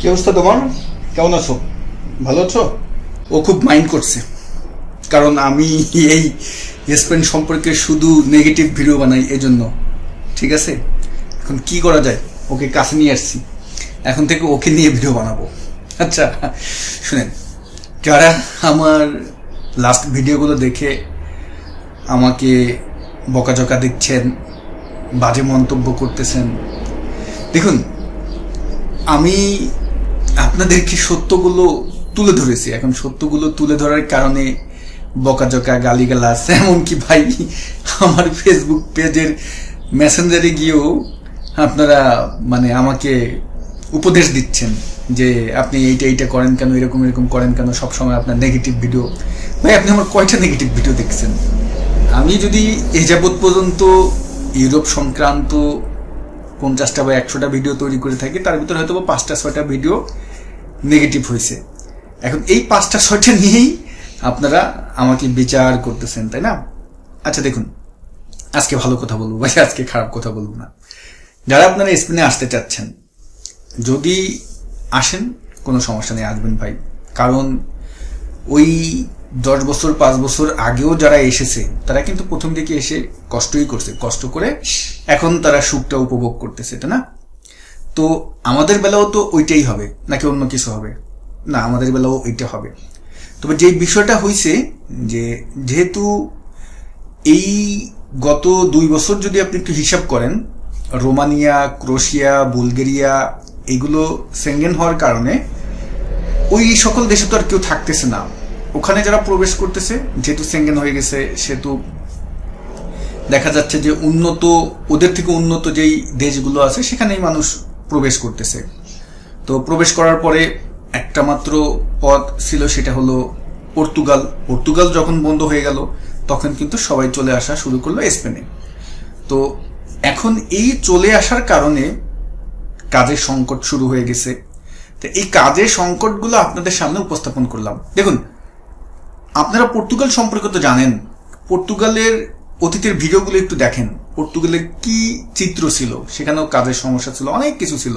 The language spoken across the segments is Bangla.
কি অবস্থা তোমার? কেমন আছো? ভালো আছো? ও খুব মাইন্ড করছে, কারণ আমি এই স্পেন সম্পর্কে শুধু নেগেটিভ ভিডিও বানাই, এজন্য। ঠিক আছে, এখন কি করা যায়? ওকে কাছে নিয়ে আসছি, এখন থেকে ওকে নিয়ে ভিডিও বানাবো। আচ্ছা শুনেন, যারা আমার লাস্ট ভিডিওগুলো দেখে আমাকে বকাঝকা দিচ্ছেন, বাজে মন্তব্য করতেছেন, দেখুন আমি আপনাদেরকে সত্যগুলো তুলে ধরেছি। এখন সত্যগুলো তুলে ধরার কারণে বকাঝকা, গালিগালাজ, এমনকি ভাই আমার ফেসবুক পেজের মেসেঞ্জারে গিয়েও আপনারা আমাকে উপদেশ দিচ্ছেন যে আপনি এইটা করেন কেন, এরকম করেন কেন, সবসময় আপনার নেগেটিভ ভিডিও। ভাই আপনি আমার কয়টা নেগেটিভ ভিডিও দেখছেন? আমি যদি এই যাবৎ পর্যন্ত ইউরোপ সংক্রান্ত 50টা বা 100টা ভিডিও তৈরি করে থাকি, তার ভিতরে হয়তো 5টা 6টা ভিডিও নেগেটিভ হয়েছে। এখন এই 5টা 6টা নিয়েই আপনারা আমাকে বিচার করতেছেন, তাই না? আচ্ছা দেখুন, আজকে ভালো কথা বলবো ভাই, আজকে খারাপ কথা বলবো না। যারা আপনারা স্পেনে আসতে চাচ্ছেন, যদি আসেন কোনো সমস্যা নেই, আসবেন ভাই। কারণ ওই 10 বছর 5 বছর আগেও যারা এসেছে তারা কিন্তু প্রথম দিকে এসে কষ্টই করছে, কষ্ট করে এখন তারা সুখটা উপভোগ করতেছে, তাই না? তো আমাদের বেলাও তো ওইটাই হবে নাকি অন্য কিছু হবে? না, আমাদের বেলাও ওইটা হবে। তবে যে বিষয়টা হয়েছে যে যেহেতু এই গত 2 বছর যদি আপনি একটু হিসাব করেন, রোমানিয়া, ক্রোয়েশিয়া, বুলগেরিয়া এগুলো সেঙ্গেন হওয়ার কারণে ওই সকল দেশে তো আর কেউ থাকতেছে না। ওখানে যারা প্রবেশ করতেছে, যেহেতু সেঙ্গেন হয়ে গেছে, সেহেতু দেখা যাচ্ছে যে উন্নত, ওদের থেকে উন্নত যেই দেশগুলো আছে সেখানেই মানুষ প্রবেশ করতেছে। তো প্রবেশ করার পরে একটা মাত্র পথ ছিল, সেটা হলো পর্তুগাল। পর্তুগাল যখন বন্ধ হয়ে গেল তখন কিন্তু সবাই চলে আসা শুরু করলো স্পেনে। তো এখন এই চলে আসার কারণে কাজের সংকট শুরু হয়ে গেছে। তো এই কাজের সংকটগুলো আপনাদের সামনে উপস্থাপন করলাম। দেখুন, আপনারা পর্তুগাল সম্পর্কে তো জানেন, পর্তুগালের অতীতের ভিডিওগুলো একটু দেখেন, পর্তুগালের কি চিত্র ছিল, সেখানেও কাজের সমস্যা ছিল, অনেক কিছু ছিল।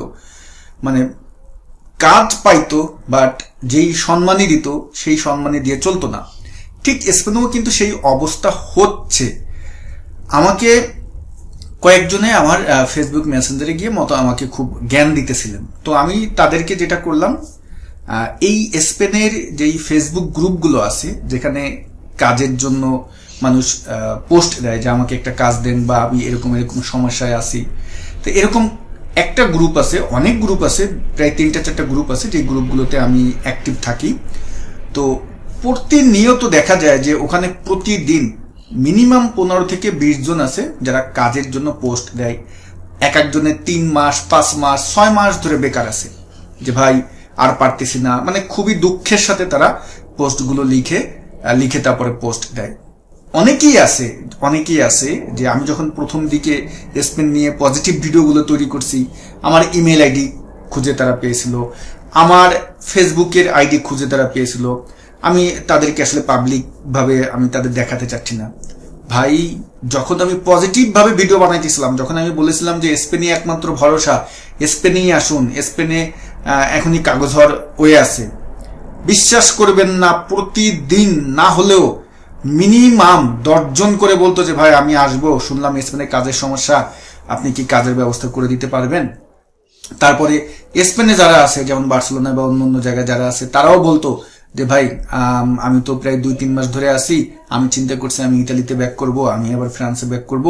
কাজ পাইতো, বাট যেই সম্মানই দিত সেই সম্মানই দিয়ে চলতো না। ঠিক স্পেনেও কিন্তু সেই অবস্থা হচ্ছে। আমাকে কয়েকজনে আমার ফেসবুক মেসেঞ্জারে গিয়ে আমাকে খুব জ্ঞান দিতেছিলেন। তো আমি তাদেরকে যেটা করলাম, এই স্পেনের যেই ফেসবুক গ্রুপগুলো আছে যেখানে কাজের জন্য মানুষ পোস্ট দেয় যে আমাকে একটা কাজ দেন, বা আমি এরকম সমস্যায় আছি, তো এরকম একটা গ্রুপ আছে, অনেক গ্রুপ আছে, প্রায় 3-4টা গ্রুপ আছে, যে গ্রুপগুলোতে আমি অ্যাক্টিভ থাকি। তো প্রতিনিয়ত দেখা যায় যে ওখানে প্রতিদিন মিনিমাম 15 থেকে 20 জন আছে যারা কাজের জন্য পোস্ট দেয়। এক একজনের 3 মাস 5 মাস 6 মাস ধরে বেকার আছে, যে ভাই আর পারতেছি না, খুবই দুঃখের সাথে তারা পোস্টগুলো লিখে তারপরে পোস্ট দেয়। অনেকেই আছে যে আমি যখন প্রথম দিকে স্পেন নিয়ে পজিটিভ ভিডিওগুলো তৈরি করছি, আমার ইমেল আইডি খুঁজে তারা পেয়েছিল, আমার ফেসবুকের আইডি খুঁজে তারা পেয়েছিল। আমি তাদেরকে আসলে পাবলিক ভাবে আমি তাদের দেখাতে চাচ্ছি না ভাই। যখন আমি পজিটিভ ভাবে ভিডিও বানাইতেছিলাম, যখন আমি বলেছিলাম যে স্পেনে একমাত্র ভরসা, স্পেনেই আসুন, স্পেনে এখনই কাগজর হয়ে আছে, বিশ্বাস করবেন না, প্রতিদিন না হলেও মিনিমাম 10 জন করে বলতো যে ভাই আমি আসবো, শুনলাম স্পেনে কাজের সমস্যা, আপনি কি কাজের ব্যবস্থা করে দিতে পারবেন? তারপরে স্পেনে যারা আছে, যেমন বার্সেলোনা বা অন্য জায়গায় যারা আছে, তারাও বলতো যে ভাই আমি তো প্রায় 2-3 মাস ধরে আছি, আমি চিন্তা করছি আমি ইতালিতে ব্যাক করব, আমি আবার ফ্রান্সে ব্যাক করব,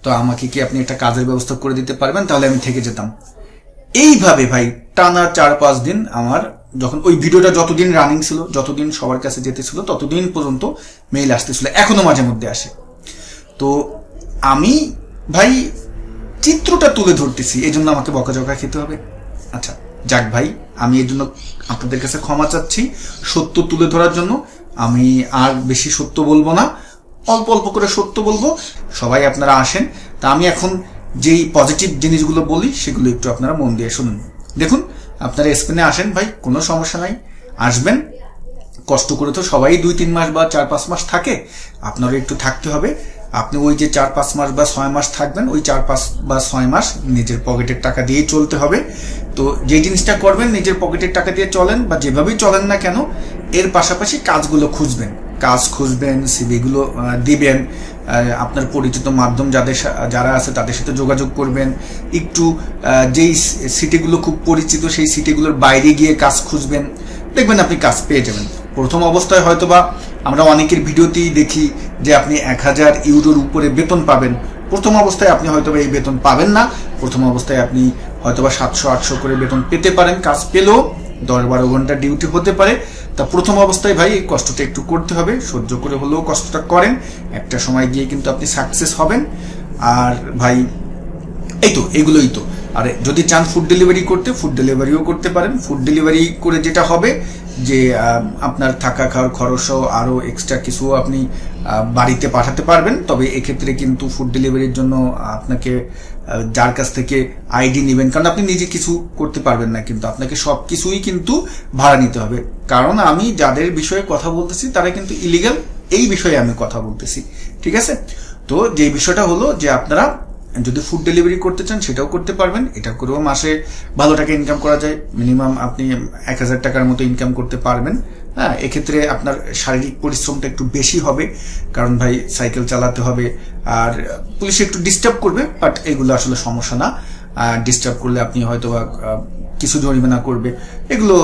তো আমাকে কি আপনি একটা কাজের ব্যবস্থা করে দিতে পারবেন? তাহলে আমি থেকে যেতাম। এইভাবে ভাই টানা 4-5 দিন আমার, যখন ওই ভিডিওটা যতদিন রানিং ছিল, যতদিন সবার কাছে যেতেছিল, ততদিন পর্যন্ত মেইল আসতেছিল, এখনো মাঝে মধ্যে আসে। তো আমি ভাই চিত্রটা তুলে ধরতেছি, এই জন্য আমাকে বকাঝকা খেতে হবে? আচ্ছা যাক ভাই, আমি এই জন্য আপনাদের কাছে ক্ষমা চাচ্ছি সত্য তুলে ধরার জন্য। আমি আর বেশি সত্য বলবো না, অল্প অল্প করে সত্য বলবো। সবাই আপনারা আসেন। তা আমি এখন যেই পজিটিভ জিনিসগুলো বলি সেগুলো একটু আপনারা মন দিয়ে শুনুন। দেখুন, আপনারা স্পেনে আসেন ভাই, কোনো সমস্যা নাই, আসবেন। কষ্ট করে তো সবাই 2-3 মাস বা 4-5 মাস থাকে, আপনারও একটু থাকতে হবে। আপনি ওই যে 4-5 মাস বা 6 মাস থাকবেন, ওই 4-5 বা 6 মাস নিজের পকেটের টাকা দিয়েই চলতে হবে। তো যে জিনিসটা করবেন, নিজের পকেটের টাকা দিয়ে চলেন বা যেভাবেই চলেন না কেন, এর পাশাপাশি কাজগুলো খুঁজবেন, সিভিগুলো দিবেন, আপনার পরিচিত মাধ্যম যারা আছে তাদের সাথে যোগাযোগ করবেন, একটু যেই সিটিগুলো খুব পরিচিত সেই সিটিগুলোর বাইরে গিয়ে কাজ খুঁজবেন, দেখবেন আপনি কাজ পেয়ে যাবেন। প্রথম অবস্থায় হয়তোবা আমরা অনেকের ভিডিওতেই দেখি যে আপনি 1000 ইউরোর উপরে বেতন পাবেন। প্রথম অবস্থায় আপনি হয়তোবা এই বেতন পাবেন না, প্রথম অবস্থায় আপনি হয়তোবা 700-800 করে বেতন পেতে পারেন, কাজ পেলেও 10-12 ঘন্টা ডিউটি হতে পারে। তা প্রথম অবস্থায় ভাই এই কষ্টটা একটু করতে হবে, সহ্য করে হলেও কষ্টটা করেন, একটা সময় গিয়ে কিন্তু আপনি সাকসেস হবেন। আর ভাই এগুলোই তো। আর যদি চান ফুড ডেলিভারি করতে, ফুড ডেলিভারিও করতে পারেন। ফুড ডেলিভারি করে যেটা হবে যে আপনার থাকা খাওয়ার খরচও আরও এক্সট্রা কিছু আপনি বাড়িতে পাঠাতে পারবেন। তবে এক্ষেত্রে কিন্তু ফুড ডেলিভারির জন্য আপনাকে যার কাছ থেকে আইডি নেবেন, কারণ আপনি নিজে কিছু করতে পারবেন না, কিন্তু আপনাকে সব কিছুই কিন্তু ভাড়া নিতে হবে। কারণ আমি যাদের বিষয়ে কথা বলতেছি তারা কিন্তু ইলিগাল, এই বিষয়ে আমি কথা বলতেছি, ঠিক আছে? তো যে বিষয়টা হলো যে আপনারা যদি ফুড ডেলিভারি করতে চান সেটাও করতে পারবেন, এটা করেও মাসে ভালো টাকা ইনকাম করা যায়। মিনিমাম আপনি 1000 টাকার মতো ইনকাম করতে পারবেন। হ্যাঁ, এক্ষেত্রে আপনার শারীরিক পরিশ্রমটা একটু বেশি হবে, কারণ ভাই সাইকেল চালাতে হবে, আর পুলিশ একটু ডিস্টার্ব করবে, বাট এগুলো আসলে সমস্যা না। ডিস্টার্ব করলে আপনি হয়তো বা কিছু জরিমানা করবে, এগুলো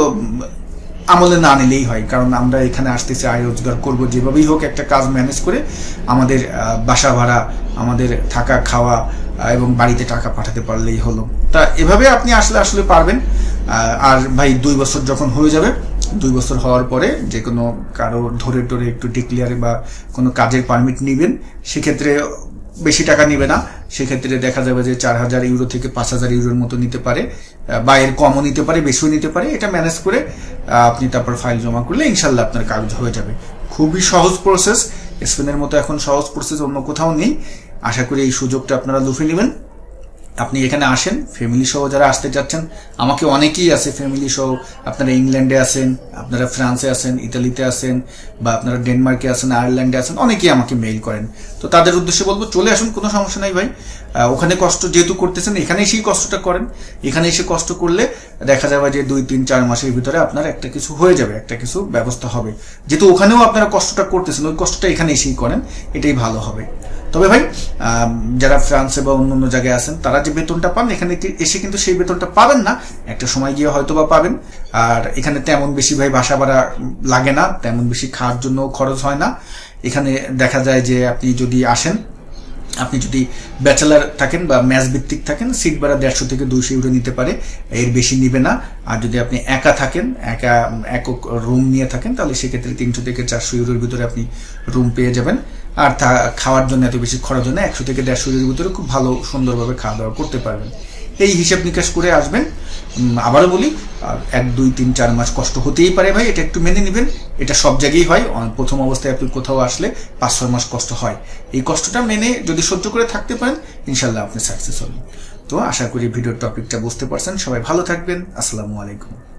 আমলে না নিলেই হয়। কারণ আমরা এখানে আসতেছি আয় রোজগার করবো, যেভাবেই হোক একটা কাজ ম্যানেজ করে আমাদের বাসা ভাড়া, আমাদের থাকা খাওয়া এবং বাড়িতে টাকা পাঠাতে পারলেই হলো। তা এভাবে আপনি আসলে পারবেন। আর ভাই 2 বছর যখন হয়ে যাবে, 2 বছর হওয়ার পরে যে কোনো কারো ধরে টরে একটু ডিক্লিয়ারে বা কোনো কাজের পারমিট নেবেন, সেক্ষেত্রে বেশি টাকা নিবে না, সেক্ষেত্রে দেখা যাবে যে 4000 ইউরো থেকে 5000 ইউরোর মতো নিতে পারে, বা এর কমও নিতে পারে, বেশিও নিতে পারে। এটা ম্যানেজ করে আপনি তারপর ফাইল জমা করলে ইনশাল্লাহ আপনার কাজ হয়ে যাবে। খুবই সহজ প্রসেস, স্পেনের মতো এখন সহজ প্রসেস অন্য কোথাও নেই। আশা করি এই সুযোগটা আপনারা লুফে নেবেন। আপনি এখানে আসেন ফ্যামিলি সহ, যারা আসতে চাচ্ছেন, আমাকে অনেকেই আছে ফ্যামিলি সহ, আপনারা ইংল্যান্ডে আছেন, আপনারা ফ্রান্সে আছেন, ইতালিতে আছেন, বা আপনারা ডেনমার্কে আছেন, আয়ারল্যান্ডে আছেন, অনেকেই আমাকে মেইল করেন। তো তাদের উদ্দেশ্যে বলবো চলে আসুন, কোনো সমস্যা নাই ভাই। ওখানে কষ্ট যেহেতু করতেছেন, এখানে এসেই কষ্টটা করেন। এখানে এসে কষ্ট করলে দেখা যাবে যে 2-3-4 মাসের ভিতরে আপনার একটা কিছু হয়ে যাবে, একটা কিছু ব্যবস্থা হবে। যেহেতু ওখানেও আপনারা কষ্টটা করতেছেন, ওই কষ্টটা এখানে এসেই করেন, এটাই ভালো হবে। তবে ভাই যারা ফ্রান্সে বা অন্য জায়গায় আছেন, তারা যে বেতনটা পান এখানে এসে কিন্তু সেই বেতনটা পাবেন না, একটা সময় গিয়ে হয়তো বা পাবেন। আর এখানে তেমন বেশি ভাই বাসা ভাড়া লাগে না, তেমন বেশি খাওয়ার জন্য খরচ হয় না। এখানে দেখা যায় যে আপনি যদি আসেন, আপনি যদি ব্যাচেলার থাকেন বা ম্যাচ ভিত্তিক থাকেন, সিট ভাড়া 150 থেকে 200 ইউরো নিতে পারে, এর বেশি নিবে না। আর যদি আপনি একা থাকেন, একক রুম নিয়ে থাকেন, তাহলে সেক্ষেত্রে 300 থেকে 400 ইউরোর ভিতরে আপনি রুম পেয়ে যাবেন। আর খাওয়ার জন্য এত বেশি খরচ হয় না, 100 থেকে 150 ইউরোর ভিতরে খুব ভালো সুন্দরভাবে খাওয়া দাওয়া করতে পারবেন। এই হিসাব নিকাশ করে আসবেন। আবারও বলি, 1-2-3-4 মাস কষ্ট হতেই পারে ভাই, এটা একটু মেনে নেবেন। এটা সব জায়গায় হয়, প্রথম অবস্থায় আপনি কোথাও আসলে 5-6 মাস কষ্ট হয়। এই কষ্টটা মেনে যদি সহ্য করে থাকতে পারেন, ইনশাল্লাহ আপনি সাকসেস হবেন। তো আশা করি ভিডিওর টপিকটা বুঝতে পারছেন। সবাই ভালো থাকবেন। আসসালামু আলাইকুম।